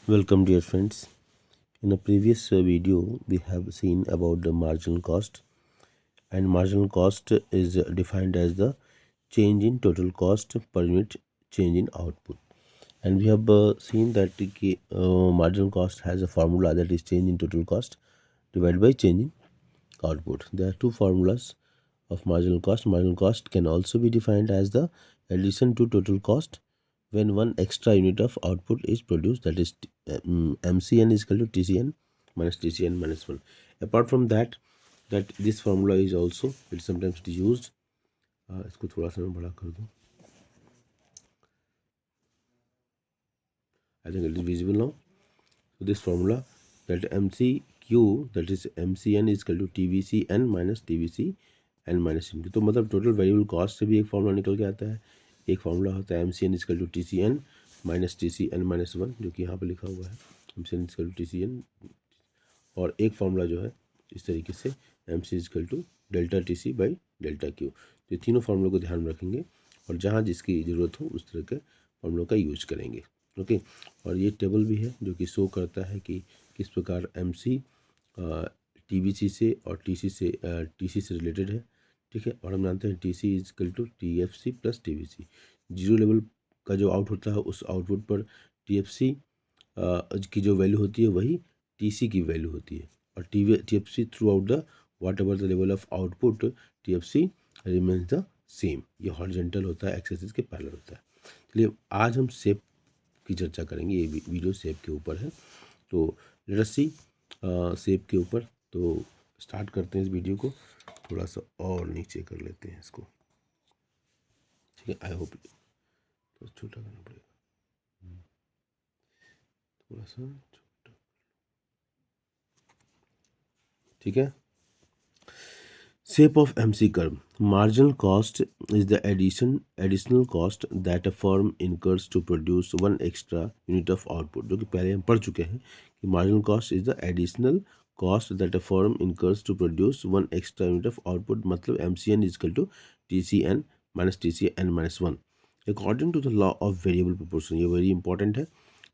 Welcome dear friends. In a previous video we have seen about the marginal cost, and marginal cost is defined as the change in total cost per unit change in output. And we have seen that the marginal cost has a formula, that is change in total cost divided by change in output. There are two formulas of marginal cost. Marginal cost can also be defined as the addition to total cost when one extra unit of output is produced, that is MCN is equal to TCN minus 1. Apart from that, this formula is also sometimes used. इसको थोड़ा सा मैं बड़ा कर दूँ. I think it is visible now. So this formula, that MCQ, that is MCN is equal to TVCN minus TVCN minus MQ. तो मतलब total variable cost से भी एक फॉर्मूला निकल के आता है. एक फॉर्मूला होता है MCN is equal to TCN minus TCN minus 1, जो कि यहाँ पे लिखा हुआ है MCN is equal to TCN. और एक फॉर्मूला जो है इस तरीके से MC is equal to delta TC by delta Q. तो ये तीनों फार्मूलों को ध्यान में रखेंगे और जहाँ जिसकी ज़रूरत हो उस तरह के फार्मूलों का यूज करेंगे. ओके. और ये टेबल भी है जो कि शो करता है कि किस प्रकार MC TBC से और TC से रिलेटेड है. ठीक है. और हम जानते हैं TC is equal to TFC plus TBC. Zero level का जो आउट होता है उस आउटपुट पर TFC की जो वैल्यू होती है वही TC की वैल्यू होती है. और TFC through out the what ever the level of output TFC remains the same. ये हॉरिजॉन्टल होता है, एक्स एक्सिस के पैरेलल होता है. चलिए आज हम शेप की चर्चा करेंगे. ये वीडियो शेप के ऊपर है. तो लेट अस सी शेप के ऊपर. तो स्टार्ट करते हैं इस वीडियो को. थोड़ा सा और नीचे कर लेते हैं इसको. ठीक है. आई होप तो छोटा करना पड़ेगा, थोड़ा सा छोटा. ठीक है. Shape of MC curve. Marginal cost is the additional cost that a firm incurs to produce one extra unit of output. जो कि पहले हम पढ़ चुके हैं कि marginal cost is the additional cost that a firm incurs to produce one extra unit of output. मतलब MCN is equal to TCN minus 1. According to the law of variable proportion. ये very important है.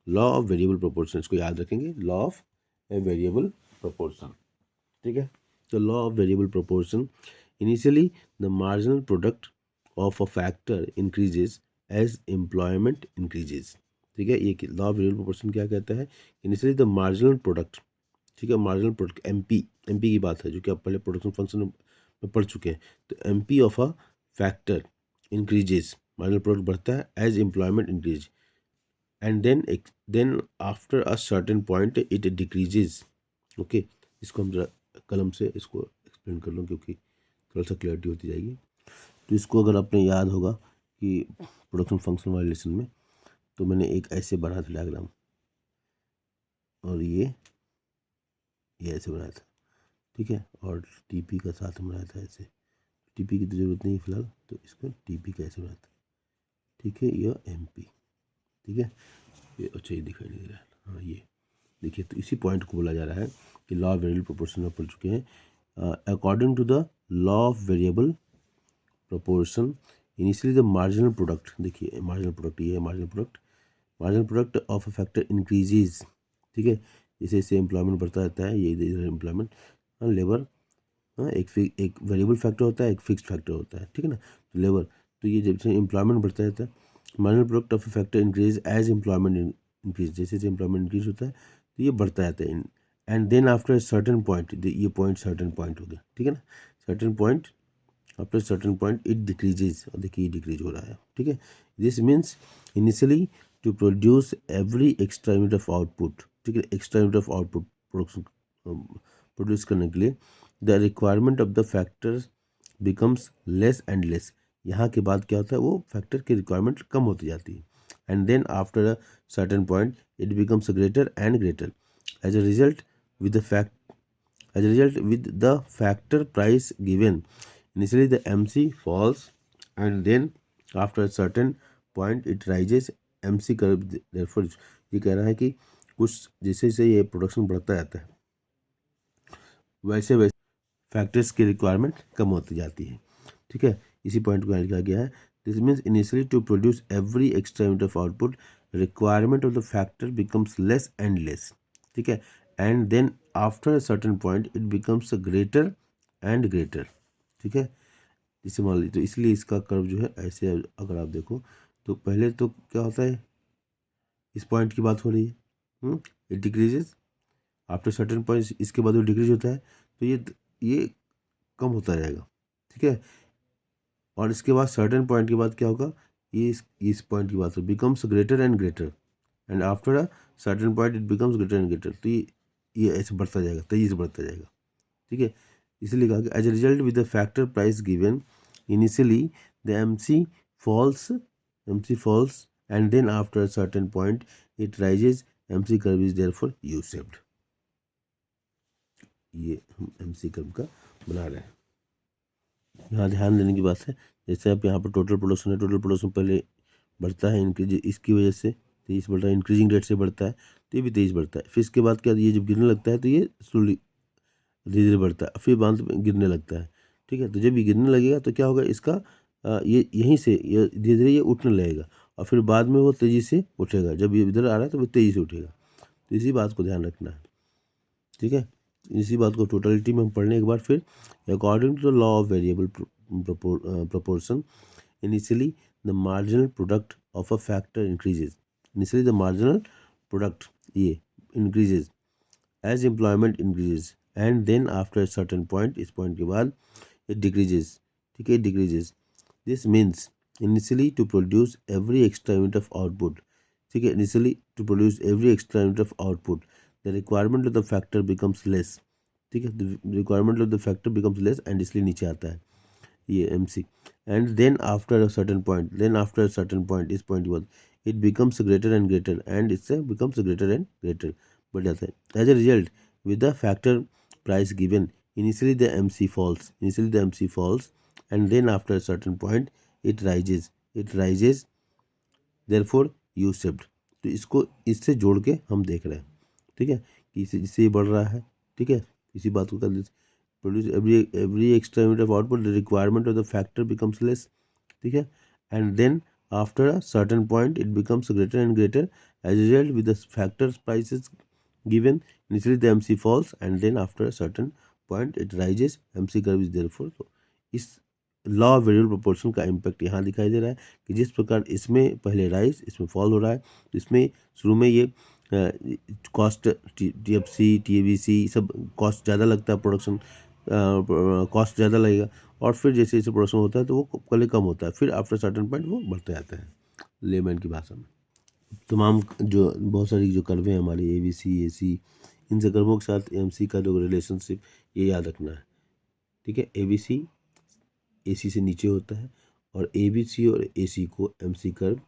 Law of variable proportion, इसको याद रखेंगे. Law of a variable proportion. ठीक है. The law of variable proportion. Initially, the marginal product of a factor increases as employment increases. ठीक है. ये लॉ ऑफ वेरिएबल प्रोपोर्शन क्या कहता है? Initially the marginal product. ठीक है. मार्जिनल प्रोडक्ट MP की बात है जो कि आप पहले प्रोडक्शन फंक्शन में पढ़ चुके हैं. तो MP of a factor increases, marginal product बढ़ता है as employment increase, and then after a certain point it decreases. Okay. इसको हम कलम से इसको एक्सप्लेन कर लूँ क्योंकि थोड़ा सा क्लैरिटी होती जाएगी. तो इसको अगर आपने याद होगा कि प्रोडक्शन फंक्शन वाले लेसन में तो मैंने एक ऐसे बनाया था डायग्राम, और ये ऐसे बनाया था. ठीक है. और TP का साथ बनाया था ऐसे. TP की तो ज़रूरत नहीं है फिलहाल, तो इसको TP का ऐसे बनाया था. ठीक है. यह MP. ठीक है. ये अच्छा ये दिखाई नहीं दे रहा है. हाँ ये देखिए. तो इसी पॉइंट को बोला जा रहा है कि लॉ ऑफ वेरिएबल प्रोपोर्शन में पढ़ चुके हैं. According to the law of variable proportion, initially the marginal product. देखिए मार्जिनल प्रोडक्ट ये है. Marginal product of a factor increases. ठीक है. जैसे जैसे एम्प्लॉयमेंट बढ़ता रहता है, ये इधर एम्प्लॉयमेंट लेबर. हाँ एक वेरिएबल फैक्टर होता है, एक फिक्स्ड फैक्टर होता है. ठीक है ना. तो लेबर, तो ये जब से एम्प्लॉयमेंट बढ़ता रहता है, marginal product of a factor increase as employment increase. जैसे जैसे एम्प्लॉयमेंट इंक्रीज होता है तो ये बढ़ता रहता है. And then after certain point, ये पॉइंट सर्टेन पॉइंट हो गया. ठीक है ना. Certain point, after certain point it decreases. और देखिए ये डिक्रीज हो रहा है. ठीक है. This means initially to produce every extra unit of output. ठीक है. Extra unit of output production produce करने के लिए the requirement of the factors becomes less and less. यहाँ के बाद क्या होता है, वो फैक्टर की रिक्वायरमेंट कम होती जाती है. And then after a certain point it becomes greater and greater. As a result, with the factor price given, initially the MC falls and then after a certain point it rises. MC curve. Therefore ये कह रहा है कि कुछ जैसे जैसे ये production बढ़ता जाता है वैसे वैसे फैक्टर्स की रिक्वायरमेंट कम होती जाती है. ठीक है. इसी पॉइंट को लिखा गया है. This means initially to produce every extra unit of output requirement of the factor becomes less and less, ठीक है, and then after a certain point it becomes greater and greater, ठीक है। इसे मान लीजिए, तो इसलिए इसका कर्व जो है ऐसे, अगर आप देखो तो पहले तो क्या होता है, इस पॉइंट की बात हो रही है, it decreases after certain point, इसके बाद वो डिक्रीज होता है, तो ये कम होता जाएगा, ठीक है। और इसके बाद सर्टेन पॉइंट के बाद क्या होगा, ये इस पॉइंट की बात हो, becomes greater and greater, and after a certain point it becomes greater and greater, तो ये ऐसे बढ़ता जाएगा, तेजी से बढ़ता जाएगा, ठीक है। इसलिए कहा कि as a result with the factor price given initially the MC falls and then after a certain point it rises, MC curve is therefore U-shaped। ये हम MC कर्व का बना रहे हैं। यहाँ ध्यान देने की बात है, जैसे आप यहाँ पर टोटल प्रोडक्शन है, टोटल प्रोडक्शन पहले बढ़ता है इंक्रीज, इसकी वजह से तेईस बढ़ रहा है, इंक्रीजिंग रेट से बढ़ता है, तो ये भी तेईस बढ़ता है। फिर इसके बाद क्या, ये जब गिरने लगता है तो ये स्लोली धीरे धीरे बढ़ता है, फिर बाद में गिरने लगता है, ठीक है। तो जब ये गिरने लगेगा तो क्या होगा, इसका ये यहीं से ये धीरे धीरे ये उठने लगेगा, और फिर बाद में वो तेज़ी से उठेगा, जब ये इधर आ रहा है तो वो तेज़ी से उठेगा। तो इसी बात को ध्यान रखना है, ठीक है। इसी बात को टोटलिटी में हम पढ़ने एक बार फिर, according to the law of variable proportion, initially the marginal product of a factor increases, initially the marginal product ये increases as employment increases, and then after a certain point, इस point के बाद it decreases, ठीक है, it decreases। This means initially to produce every extra unit of output, ठीक है, initially to produce every extra unit of output the requirement of the factor becomes less, ठीक है, the requirement of the factor becomes less, and इसलिए नीचे आता है ये MC, and then after a certain point, इस point के बाद it becomes greater and greater, and इससे becomes greater and greater बढ़ जाता है। As a result with the factor price given initially the MC falls, and then after a certain point it rises therefore U-shaped। तो इसको इससे जोड़ के हम देख रहे हैं, ठीक है, कि इससे बढ़ रहा है, ठीक है। इसी बात को कर produce every extra unit of output the requirement of the factor becomes less, ठीक है, and then after a certain point it becomes greater and greater, as a result with the factors prices given initially the MC falls, and then after a certain point it rises, MC curve is therefore, so इस law of variable proportion का impact यहाँ दिखाई दे रहा है कि जिस प्रकार इसमें पहले राइज, इसमें फॉल हो रहा है, इसमें शुरू में ये कॉस्ट TFC TABC सब कॉस्ट ज़्यादा लगता है, प्रोडक्शन कॉस्ट ज़्यादा लगेगा, और फिर जैसे जैसे प्रोडक्शन होता है तो वो पहले कम होता है, फिर आफ्टर सर्टेन पॉइंट वो बढ़ते जाते हैं। लेमैन की भाषा में तमाम जो बहुत सारी जो कर्वें हैं हमारी ABC AC, इन सब कर्वों के साथ MC का जो रिलेशनशिप ये याद रखना है, ठीक है। ABC AC से नीचे होता है, और ABC और AC को MC कर्व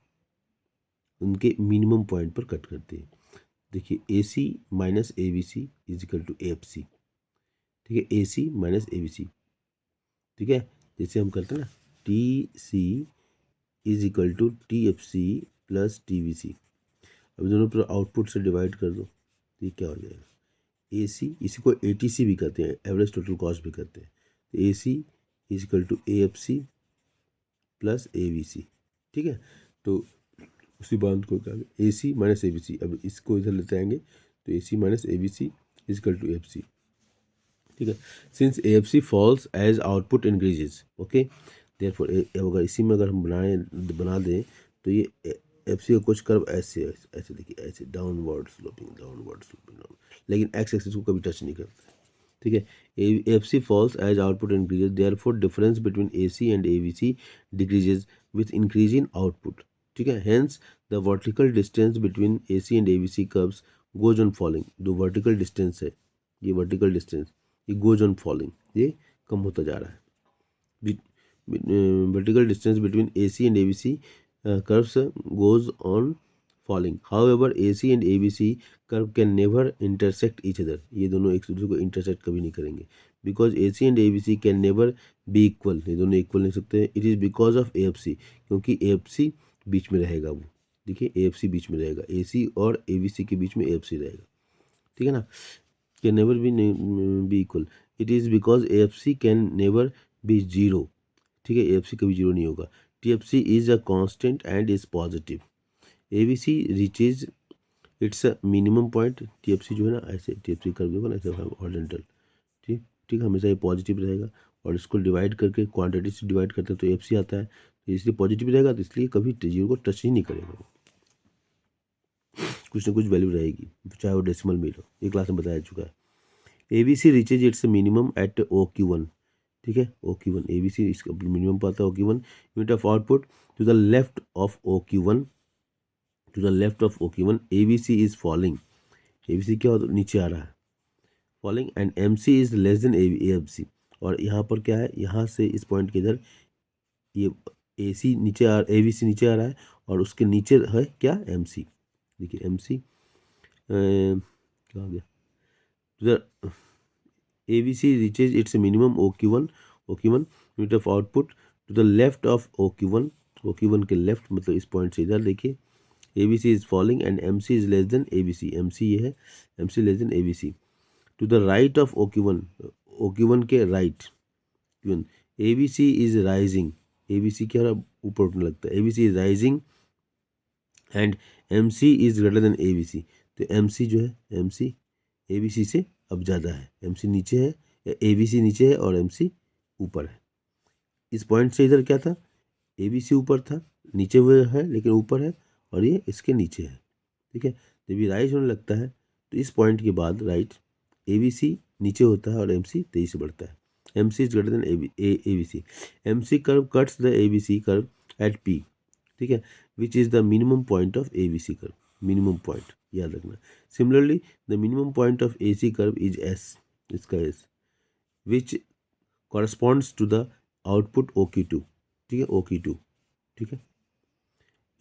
उनके मिनिमम पॉइंट पर कट करती है। देखिए AC minus ABC is equal to AFC, ठीक है, AC माइनस ABC, ठीक है। जैसे हम करते हैं ना, TC is equal to TFC plus TBC, अब दोनों पर आउटपुट से डिवाइड कर दो तो ये क्या हो जाएगा, AC, इसी को ATC भी कहते हैं, एवरेज टोटल कॉस्ट भी कहते हैं, तो AC is equal to AFC plus ABC, ठीक है। तो उसी बात को क्या AC माइनस ABC, अब इसको इधर लेते आएंगे तो AC minus ABC is equal to AFC, ठीक है। Since AFC falls as output increases, okay, therefore अगर इसी में अगर हम बना दें तो ये FC का कुछ कर्व ऐसे ऐसे देखिए, ऐसे डाउनवर्ड स्लोपिंग, लेकिन एक्स एक्सिस को कभी टच नहीं करता, ठीक है। AFC falls as output increases, therefore difference between AC and ABC decreases with increase in output, ठीक है। Hence the vertical distance between AC and ABC curves goes on falling, जो vertical distance है, ये vertical distance ये goes on falling, ये कम होता जा रहा है। Vertical distance between AC and ABC curves goes on falling, however AC and ABC curve can never intersect each other, ये दोनों एक दूसरे को intersect कभी नहीं करेंगे, because AC and ABC can never be equal, ये दोनों equal नहीं सकते। it is because of AFC, क्योंकि AFC बीच में रहेगा, वो देखिए AFC बीच में रहेगा, AC और ABC के बीच में AFC रहेगा, ठीक है ना। can never be equal, it is because AFC can never be zero, ठीक है, AFC कभी जीरो नहीं होगा। TFC is a constant and is positive, ABC reaches its minimum point, TFC जो है ना ऐसे TFC कर्व होगा ना ऐसे हॉरिजॉन्टल, ठीक ठीक, हमेशा ये पॉजिटिव रहेगा और इसको डिवाइड करके क्वांटिटी से डिवाइड करते हैं तो FC आता है, तो इसलिए पॉजिटिव रहेगा, तो इसलिए कभी जीरो को टच ही नहीं करेगा, कुछ ना कुछ वैल्यू रहेगी, चाहे वो डेसिमल में हो, ये क्लास में बताया चुका है। ABC reaches its minimum at OQ1, ठीक है, OQ1 ABC इसका मिनिमम पाता है OQ1 unit of output to the left of OQ1, to the left of OQ1 ABC is falling, ABC क्या होता है, नीचे आ रहा है, falling, and MC is less than AFC, और यहाँ पर क्या है, यहाँ से इस पॉइंट के इधर ये AC नीचे ABC नीचे आ रहा है और उसके नीचे है क्या, MC, देखिए MC क्या हो गया, ABC reaches its minimum OQ1 unit of output to the left of OQ1 के लेफ्ट, मतलब इस पॉइंट से इधर देखिए, ABC is falling and MC is less than ABC, MC ये है, MC less than ABC, to the right of OQ1 के right, ABC is rising, ABC क्या हो रहा है, ऊपर उठने लगता है, ABC is rising and MC is greater than ABC, तो MC जो है, MC ABC से अब ज़्यादा है, MC नीचे है, ABC नीचे है और MC ऊपर है, इस पॉइंट से इधर क्या था, ABC ऊपर था, नीचे हुए है लेकिन ऊपर है, और ये इसके नीचे है, ठीक है, जब ये राइज होने लगता है तो इस पॉइंट के बाद राइट ABC नीचे होता है और MC तेजी से बढ़ता है, MC is greater than ABC, MC curve cuts the ABC curve at P, ठीक है, which is the minimum point of ABC curve, minimum point याद रखना। Similarly the minimum point of AC curve is S, इसका S, which corresponds to the output OQ2, ठीक है, OQ2, ठीक है,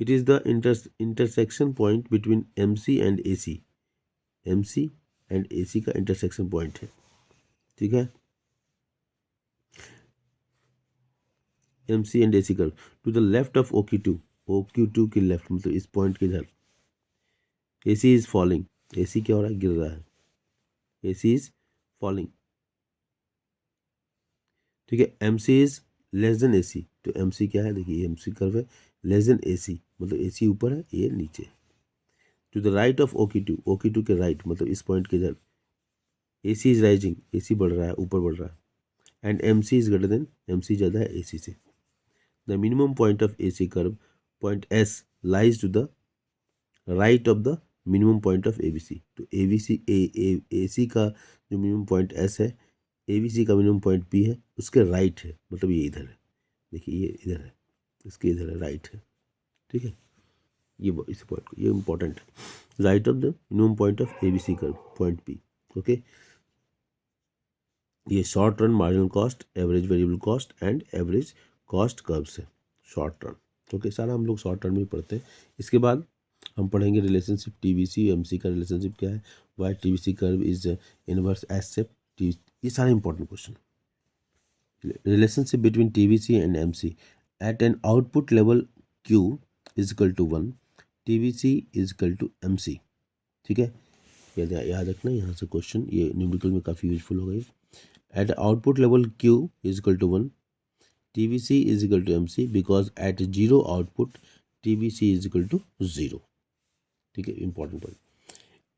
it is the intersection point between MC and AC, MC and AC का intersection point है, ठीक है, MC and AC curve to the left of OQ2 के left, मतलब इस पॉइंट के इधर, AC इज फॉलिंग, AC क्या हो रहा है, गिर रहा है, AC इज फॉलिंग, ठीक है, MC is less then AC, तो MC क्या है, देखिए MC कर्व है, लेस देन AC मतलब AC ऊपर है, ये नीचे, to the right of OQ2 के राइट, मतलब इस पॉइंट के इधर, AC इज राइजिंग, AC बढ़ रहा है, ऊपर बढ़ रहा है, and MC is greater than, MC ज़्यादा है AC से, the minimum point of AC curve point S lies to the right of the minimum point of ABC, तो AC का जो मिनिमम पॉइंट S है, ABC का मिनिमम पॉइंट P है, उसके राइट है, मतलब ये इधर है, देखिए ये इधर है, इसके इधर है, राइट है, ठीक है, ये इस पॉइंट को, ये इंपॉर्टेंट है, right of the minimum point of ABC curve point P, okay, ये short run marginal cost, average variable cost and average cost curves है, शॉर्ट रन, ओके, सारा हम लोग शॉर्ट रन में पढ़ते हैं। इसके बाद हम पढ़ेंगे रिलेशनशिप TVC MC का रिलेशनशिप क्या है, why TVC curve is inverse S shape, ये सारे important question, relationship between TVC and MC at an output level Q is equal to 1, TVC is equal to MC, ठीक है, याद रखना, यहाँ से क्वेश्चन ये न्यूमेरिकल में काफ़ी यूजफुल हो गई, at output level Q is equal to 1, TVC is equal to MC because at zero output TVC is equal to 0, ठीक है, important point.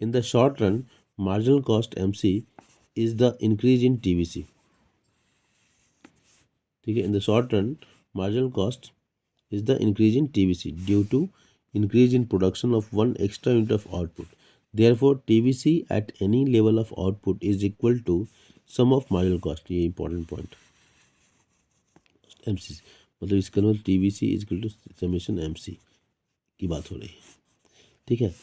In the short run marginal cost MC is the increase in TVC, ठीक है, in the short run marginal cost is the increase in TVC due to increase in production of one extra unit of output, therefore TVC at any level of output is equal to sum of marginal cost, ये important point, MC मतलब इसका मतलब TVC is equal to summation MC की बात हो रही है, ठीक है,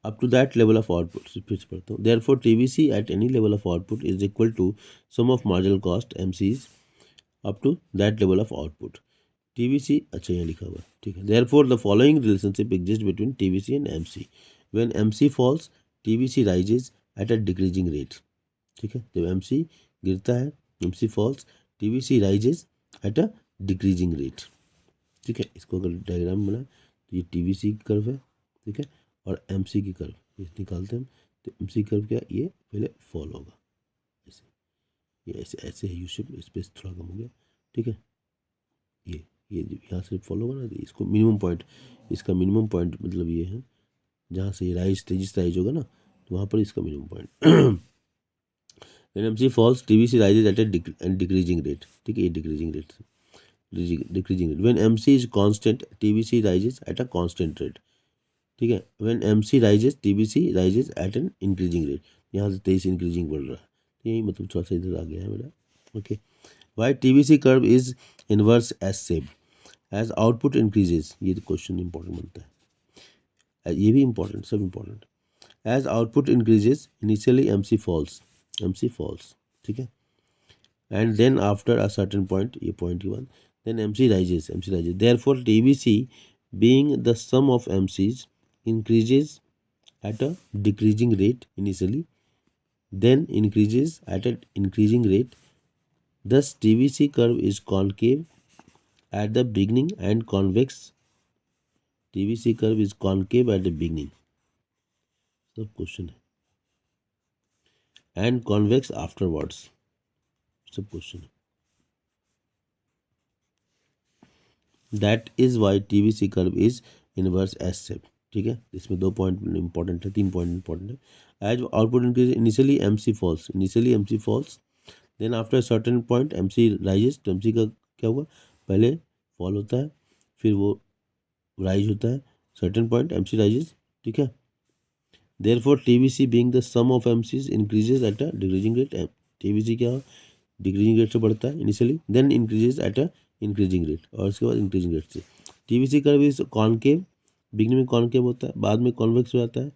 up to that level of output, फिर से पढ़ता हूँ, therefore TVC at any level of output is equal to sum of marginal cost MC is up to that level of output, TVC अच्छा यहाँ लिखा हुआ है, ठीक है, therefore the following relationship exist between TVC and MC, when MC falls TVC rises at a decreasing rate, ठीक है, जब MC गिरता है, MC falls TVC rises at a decreasing rate, ठीक है, इसको अगर डायग्राम बना तो ये TVC की कर्व है, ठीक है, और MC की कर्व ये निकालते हैं हम, तो MC कर्व क्या, ये पहले फॉल होगा, ऐसे ये ऐसे ऐसे है यू शेप, स्पेस थोड़ा कम हो गया, ठीक है, ये ये यहाँ से फॉलो होगा ना, इसको मिनिमम पॉइंट, इसका मिनिमम पॉइंट मतलब ये है जहाँ से राइज तेजिस राइज होगा ना, तो वहाँ पर इसका minimum point. When MC falls, TVC rises at a decreasing rate. ठीक है, ये decreasing rate, decreasing rate. When MC is constant, TVC rises at a constant rate. ठीक है, When MC rises, TVC rises at an increasing rate. यहाँ से 23 increasing बढ़ रहा है, यही मतलब थोड़ा सा इधर आ गया है मेरा। Okay, why TVC curve is inverse S shape as output increases, ये तो क्वेश्चन इंपॉर्टेंट बनता है, ये भी इंपॉर्टेंट, सब important. As output increases initially MC falls, ठीक है, and then after a certain point, ये point 1, then MC rises, therefore TVC being the sum of MCs increases at a decreasing rate initially, then increases at an increasing rate. Thus TVC curve is concave at the beginning and convex, TVC curve is concave at the beginning, सब question है, and convex afterwards, सब question है। That is why TVC curve is inverse S shape, ठीक है, इसमें 2 point important है, 3 point important है। As output increase initially MC falls, then after certain point MC rises, तो MC का क्या होगा, पहले फॉल होता है फिर वो राइज होता है, सर्टेन पॉइंट MC राइजेस, ठीक है। Therefore TVC being the sum of MCs increases at a decreasing rate, TVC क्या डिक्रीजिंग रेट से बढ़ता है initially, then increases at a increasing rate, और उसके बाद इंक्रीजिंग रेट से। TVC curve is concave, beginning में कॉनकेव होता है, बाद में कॉन्वेक्स हो जाता है,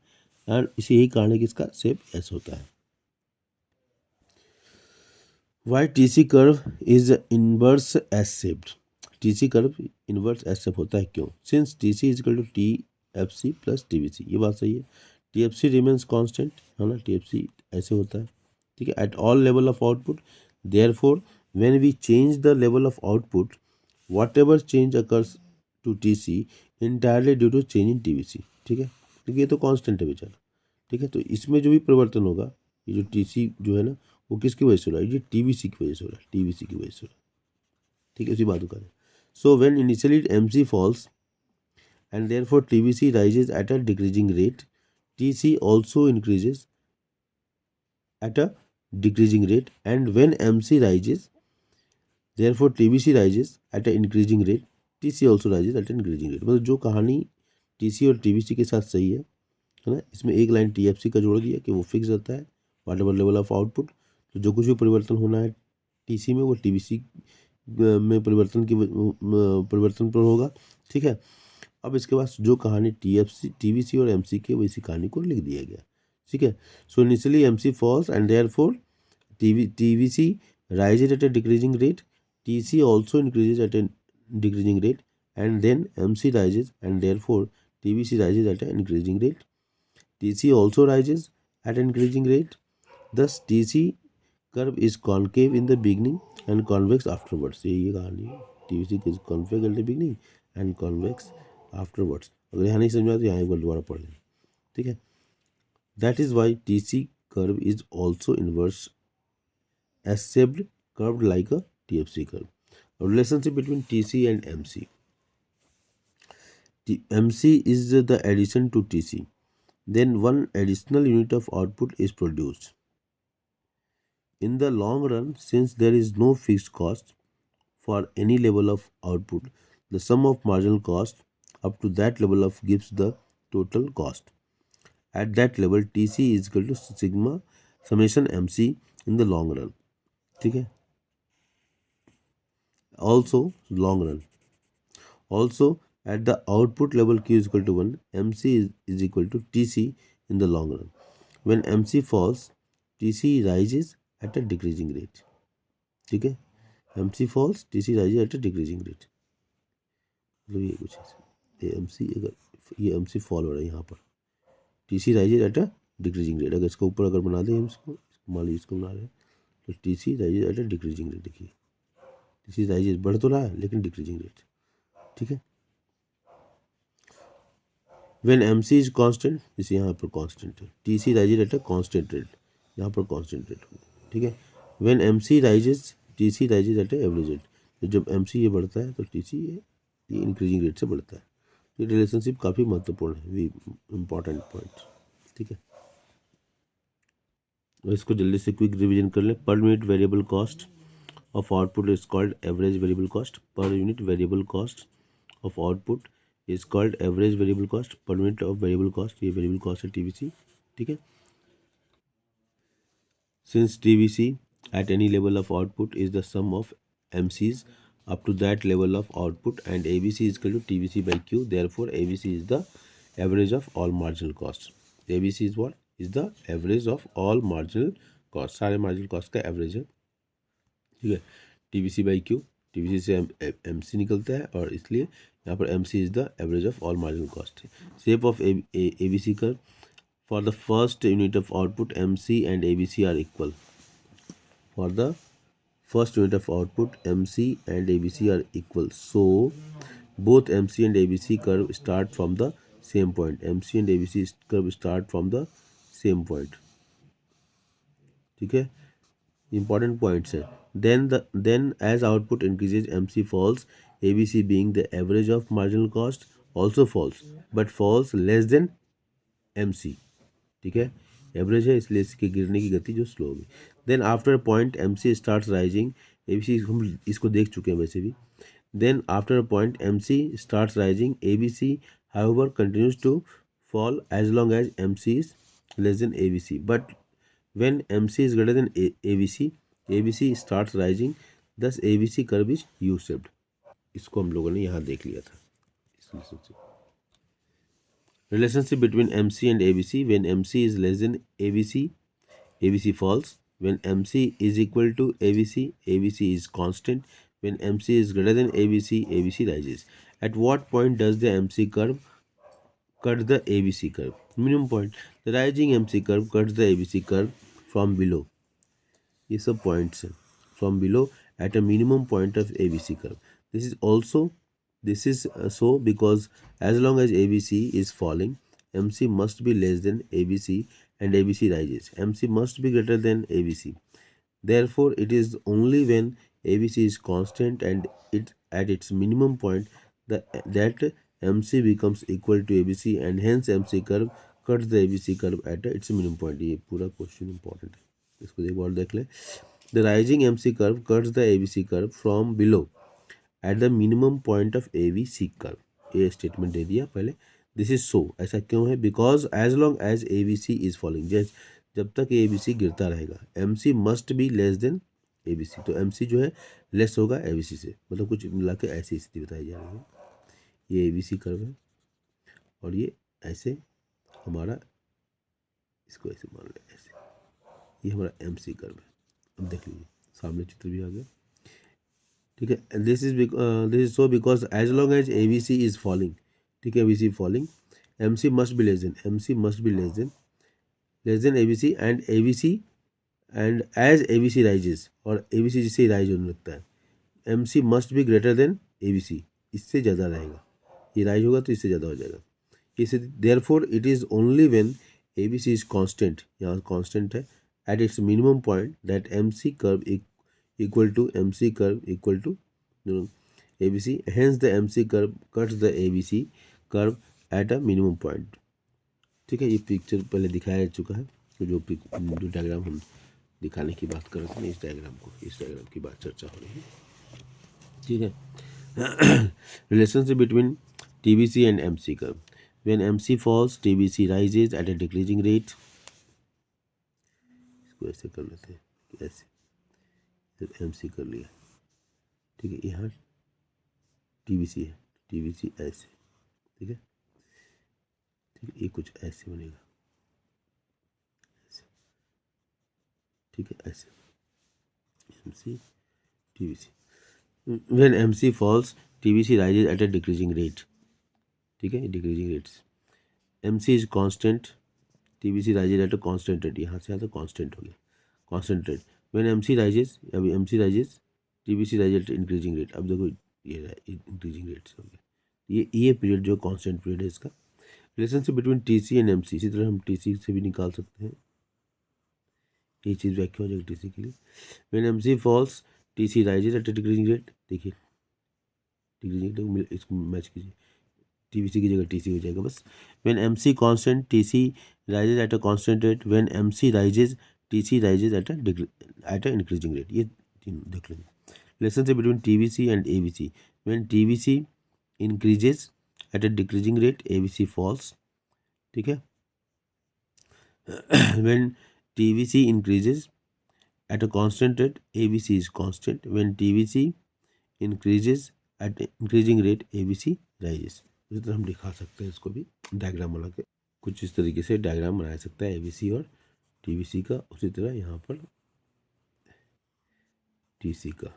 एंड इसी यही कारण है कि इसका शेप एस होता है। Why TC curve is inverse S shaped, TC curve inverse S shape होता है क्यों, since TC is equal to TFC plus TVC, ये बात सही है। TFC रिमेन्स कांस्टेंट, है ना, TFC ऐसे होता है, ठीक है, at all level of output, therefore when we change the level of output whatever change occurs to TC entirely due to change in TVC, ठीक है, क्योंकि ये तो कांस्टेंट है बेचारा, ठीक है, तो इसमें जो भी परिवर्तन होगा, ये जो TC जो है ना, वो किसकी वजह से हो रहा है, ये TVC की वजह से हो रहा है, TVC की वजह से हो रहा है, ठीक है, उसी बात को करें। So when initially MC falls and therefore TVC rises at a decreasing rate, TC also increases at a decreasing rate, and when MC rises, therefore TVC rises at an increasing rate, TC also rises at an increasing rate। मतलब जो कहानी TC और TVC के साथ सही है ना, इसमें एक लाइन TFC का जोड़ दिया कि वो फिक्स रहता है वाट एवर लेवल ऑफ आउटपुट, तो जो कुछ भी परिवर्तन होना है TC में वो TVC में परिवर्तन पर होगा, ठीक है। अब इसके बाद जो कहानी TVC और MC के, वैसी कहानी को लिख दिया गया, ठीक है। So initially MC falls and therefore TVC rises at a decreasing rate, TC also increases at a decreasing rate, and then MC rises and therefore TVC rises at an increasing rate, TC also rises at an increasing rate, thus TC curve is concave in the beginning and convex afterwards, ये कहानी है, TVC is concave at the beginning and convex afterwards। अगर यहाँ नहीं समझा तो यहाँ एक बार दोबारा पढ़ लें, ठीक है। That is why TC curve is also inverse S-shaped, curved like a TFC curve. A relationship between TC and MC. MC is the addition to TC. Then one additional unit of output is produced. In the long run, since there is no fixed cost for any level of output, the sum of marginal cost up to that level of gives the total cost. At that level, TC is equal to sigma summation MC in the long run. ठीक है, also long run, also at the output level Q is equal to 1, MC is equal to TC in the long run. When MC falls, TC rises at a decreasing rate, ठीक है, MC falls, TC rises at a decreasing rate, मतलब ये कुछ है, ये MC, अगर ये MC fall हो रहा है यहाँ पर, TC rises at a decreasing rate, अगर इसको ऊपर अगर बना दें इसको, मान लीजिए इसको बना रहे हैं, तो TC rises at a decreasing rate, देखिए TC rises बढ़ तो रहा है लेकिन डिक्रीजिंग रेट, ठीक है। When MC is constant, इसे यहाँ पर कांस्टेंट है, TC rises at a constant rate, यहाँ पर कांस्टेंट रेट होगा, ठीक है। When MC rises, TC rises at a average rate, तो जब MC ये बढ़ता है तो TC ये इंक्रीजिंग रेट से बढ़ता है। ये रिलेशनशिप काफ़ी महत्वपूर्ण है, वी इम्पॉर्टेंट पॉइंट। ठीक है, इसको जल्दी से क्विक रिवीजन कर लें। Per unit variable cost of output is called average variable cost. Per unit variable cost of output is called average variable cost. Per unit of variable cost, ये variable cost है TVC। ठीक है, since TVC at any level of output is the sum of MCs up to that level of output and ABC is equal to TVC by Q, therefore ABC is the average of all marginal costs। ABC is what? Is the average of all marginal costs, सारे marginal cost का average है। ठीक है, TVC by Q, TVC से MC निकलता है और इसलिए यहाँ पर MC is the average of all marginal cost. Shape of ABC curve, for the first unit of output MC and ABC are equal. For the first unit of output MC and ABC are equal, so both MC and ABC curve start from the same point। MC and ABC curve start from the same point। ठीक है, important points है। Then as output increases MC falls, ABC being the average of marginal cost also falls, but falls less than MC। ठीक है, average है इसलिए इसके गिरने की गति जो स्लो होगी। Then after point MC starts rising, ABC हम इसको देख चुके हैं वैसे भी। Then after point MC starts rising, ABC however continues to fall as long as MC is less than ABC, but when MC is greater than ABC, ABC starts rising, thus ABC curve is U-shaped। इसको हम लोगों ने यहाँ देख लिया था। Relationship between MC and ABC, when MC is less than ABC, ABC falls। When MC is equal to ABC, ABC is constant। When MC is greater than ABC, ABC rises। At what point does the MC curve cut the ABC curve? Minimum point। The rising MC curve cuts the ABC curve from below। ये सब points हैं। From below at a minimum point of ABC curve. This is so because as long as ABC is falling, MC must be less than ABC and ABC rises। MC must be greater than ABC। Therefore, it is only when ABC is constant and it at its minimum point that MC becomes equal to ABC and hence MC curve cuts the ABC curve at its minimum point। ये पूरा question important है, इसको एक बार देख लें। The rising MC curve cuts the ABC curve from below at the minimum point of ABC curve। ये statement दे दिया पहले। दिस इज सो, ऐसा क्यों है? Because as long as ABC is following, जब तक ABC गिरता रहेगा, MC must be less than ABC। तो MC जो है लेस होगा ABC से, मतलब कुछ मिला के ऐसी स्थिति बताई जा रही है। ये ABC कर्व है और ये ऐसे हमारा, इसको ऐसे मान लें, ऐसे ये हमारा MC कर्व है। अब देख लीजिए सामने चित्र भी आ गया। ठीक है, this is so because as long as ABC is falling, ठीक है, ABC falling, MC must be less than, MC must be less than ABC and ABC and as ABC rises, और ABC जिससे राइज होने लगता है, MC must be greater than ABC, इससे ज़्यादा रहेगा। ये राइज होगा तो इससे ज़्यादा हो जाएगा। इसे therefore it is only when ABC is constant, यहाँ कांस्टेंट है, at its minimum point that MC curve equal to MC curve equal to ABC, hence the MC curve cuts the ABC curve at a minimum point। ठीक है, ये picture पहले दिखाया जा चुका है, तो जो डायग्राम हम दिखाने की बात कर रहे थे ना, इस डायग्राम की बात चर्चा हो रही है। ठीक है, relationship between TBC and MC curve, when MC falls TBC rises at a decreasing rate। इसको ऐसे कर लेते हैं, ऐसे MC कर लिया। ठीक है, यहाँ TBC है, TBC ऐसे, ठीक है, ठीक है, ये कुछ ऐसे बनेगा, ऐसे, ठीक है, ऐसे MC TBC। When MC falls TBC rises at a decreasing rate। ठीक है, decreasing rates. MC is constant, TBC rises at a constant rate, यहाँ से आता कांस्टेंट हो गया, constant rate. When MC rises, अभी MC rises TBC rises at increasing rate. अब देखो ये इंक्रीजिंग रेट्स हो गया, ये पीरियड जो कांस्टेंट पीरियड है इसका। Relationship between TC and MC, इसी तरह हम TC से भी निकाल सकते हैं, ये चीज़ व्याख्या हो जाएगी TC के लिए। When MC falls TC rises at a decreasing rate, देखिए डिक्रीजिंग इसको मैच कीजिए, TVC की जगह TC हो जाएगा बस। When MC constant TC rises at a constant rate, when MC rises TC rises at a increasing rate. ये तीन देख लेंगे। Relationship between TVC and ABC, when TVC increases at a decreasing rate ABC falls, ठीक है। When TVC increases at a constant rate ABC is constant, when TVC increases at increasing rate ABC rises। इस तरह हम दिखा सकते हैं इसको भी डायग्राम बना के, कुछ इस तरीके से डायग्राम बनाया सकता है ABC और TVC का, उसी तरह यहाँ पर TC का,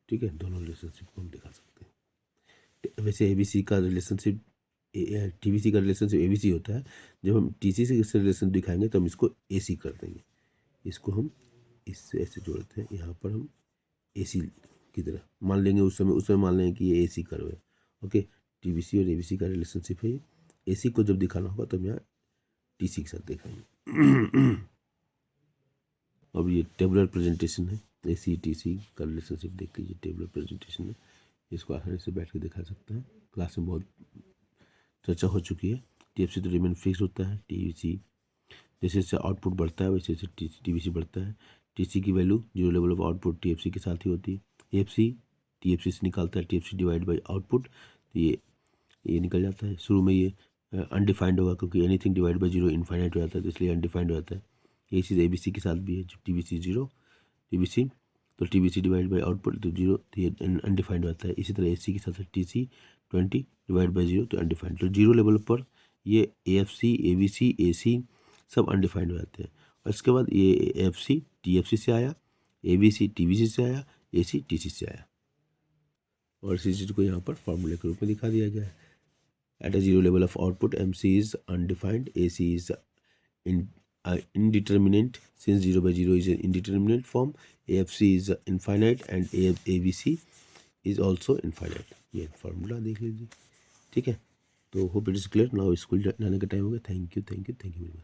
ठीक है। दोनों रिलेशनशिप को हम दिखा सकते हैं। वैसे ABC का रिलेशनशिप TVC का रिलेशनशिप ABC होता है। जब हम TC से रिलेशन दिखाएंगे तो हम इसको AC कर देंगे, इसको हम इससे ऐसे जोड़ते हैं, यहाँ पर हम AC की तरह मान लेंगे। उस समय मान लेंगे कि ये AC कर्व है, ओके। TVC और ABC का रिलेशनशिप है ये। AC को जब दिखाना होगा तब यहाँ TC के साथ दिखाएंगे। अब ये टेबुलर प्रेजेंटेशन है, AC TC का रिलेशनशिप देख लीजिए, टेबुलर प्रेजेंटेशन है। इसको आसानी से बैठ के दिखा सकते हैं, क्लास में बहुत चर्चा हो चुकी है। TFC तो रिमेन फिक्स होता है, TVC जैसे जैसे आउटपुट बढ़ता है वैसे वैसे TVC बढ़ता है। TC की value zero level of output TFC के साथ ही होती है। AFC TFC से निकालता है, TFC डिवाइड बाई आउटपुट, तो ये निकल जाता है। शुरू में ये अनडिफाइंड होगा क्योंकि anything divide by zero infinite हो जाता है, तो इसलिए अनडिफाइंड हो जाता है। यही चीज़ ABC के साथ भी है। जब TVC जीरो TVC तो TVC डिवाइड बाई आउटपुट तो जीरो, तो ये अनडिफाइंड हो जाता है। इसी तरह AC के साथ TC 20 डिवाइड बाई जीरो तो अनडिफाइंड। तो जीरो लेवल पर ये AFC ABC AC सब अनडिफाइंड हो जाते हैं। और इसके बाद ये AFC TFC से आया, ABC TVC से आया, AC TC से आया, और इसी चीज़ को यहाँ पर फार्मूले के रूप में दिखा दिया गया है। At a zero level of output MC is undefined, AC is indeterminate since 0 by 0 is an indeterminate form, AFC is infinite and ABC is also infinite। ये फार्मूला देख लीजिए, ठीक है। तो hope it is clear. Now school जाने का time हो गया। Thank you very much.